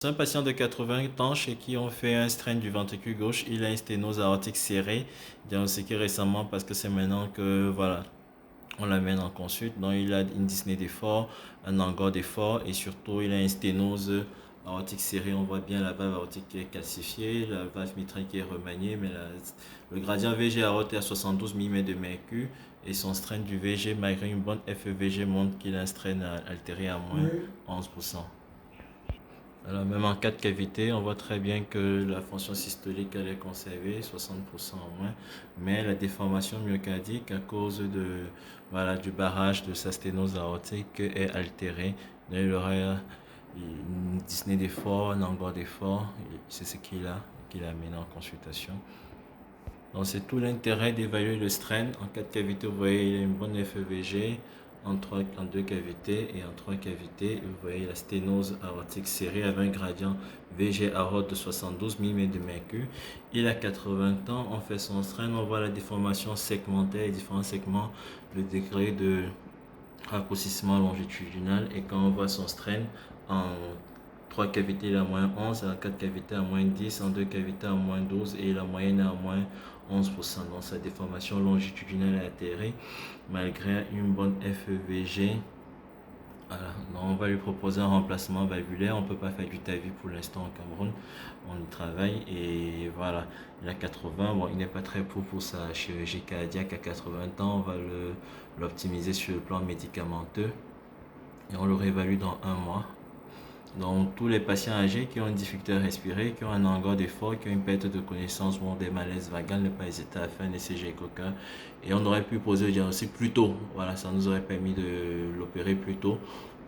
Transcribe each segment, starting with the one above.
C'est un patient de 80 ans chez qui on fait un strain du ventricule gauche. Il a une sténose aortique serrée, diagnostiquée récemment parce que c'est maintenant que voilà, on l'amène en consulte. Donc il a une dyspnée d'effort, un angor d'effort et surtout il a une sténose aortique serrée. On voit bien la valve aortique qui est calcifiée, la valve mitrale qui est remaniée, mais le gradient VG aorte est à 72 mm de mercure et son strain du VG, malgré une bonne FEVG, montre qu'il a un strain altéré à moins 11%. Alors, même en cas de cavité, on voit très bien que la fonction systolique elle est conservée, 60% en moins, mais la déformation myocardique à cause voilà, du barrage de sa sténose aortique est altérée. Donc, il aurait une dyspnée d'effort, un angor d'effort, c'est ce qu'il a amené en consultation. Donc c'est tout l'intérêt d'évaluer le strain. En cas de cavité, vous voyez, il y a une bonne FEVG en deux cavités et en trois cavités. Vous voyez la sténose aortique serrée avec un gradient VG aorte de 72 mm de mercure. Il a 80 ans, on fait son strain, on voit la déformation segmentaire, les différents segments, le degré de raccourcissement longitudinal. Et quand on voit son strain en 3 cavités, il est à moins 11, en 4 cavités à moins 10, en 2 cavités à moins 12 et la moyenne est à moins 11%. Donc sa déformation longitudinale est altérée malgré une bonne FEVG. Voilà. Donc on va lui proposer un remplacement valvulaire. On ne peut pas faire du TAVI pour l'instant au Cameroun. On y travaille et voilà. Il a 80. Bon, il n'est pas très pour sa chirurgie cardiaque à 80 ans. On va l'optimiser sur le plan médicamenteux et on le réévalue dans un mois. Donc, tous les patients âgés qui ont une difficulté à respirer, qui ont un angor d'effort, qui ont une perte de connaissance ou ont des malaises vagales, ne pas hésiter à faire un ECG écho-cœur. Et on aurait pu poser le diagnostic plus tôt. Voilà, ça nous aurait permis de l'opérer plus tôt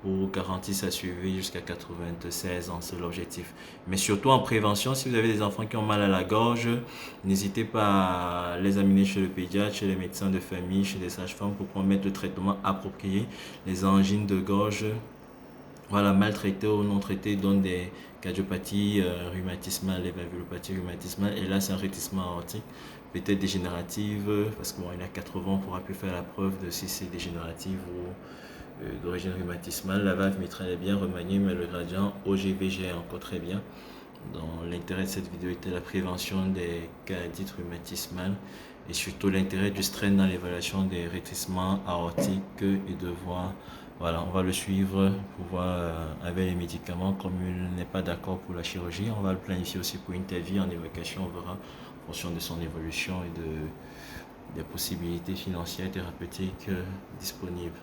pour garantir sa suivi jusqu'à 96 ans, c'est l'objectif. Mais surtout en prévention, si vous avez des enfants qui ont mal à la gorge, n'hésitez pas à les amener chez le pédiatre, chez les médecins de famille, chez les sages-femmes pour pouvoir mettre le traitement approprié. Les angines de gorge, voilà, maltraités ou non traités donnent des cardiopathies rhumatismales, les valvulopathies rhumatismales. Et là, c'est un rétrécissement aortique, peut-être dégénérative, parce qu'il a 80 ans, on pourra plus faire la preuve de si c'est dégénérative ou d'origine rhumatismale. La valve mitrale est bien remaniée, mais le gradient OGVG est encore très bien. Donc, l'intérêt de cette vidéo était la prévention des cardites rhumatismales et surtout l'intérêt du strain dans l'évaluation des rétrécissements aortiques et de voir, voilà, on va le suivre pour voir avec les médicaments. Comme il n'est pas d'accord pour la chirurgie, on va le planifier aussi pour une TAVI en évacuation. On verra en fonction de son évolution et des possibilités financières et thérapeutiques disponibles.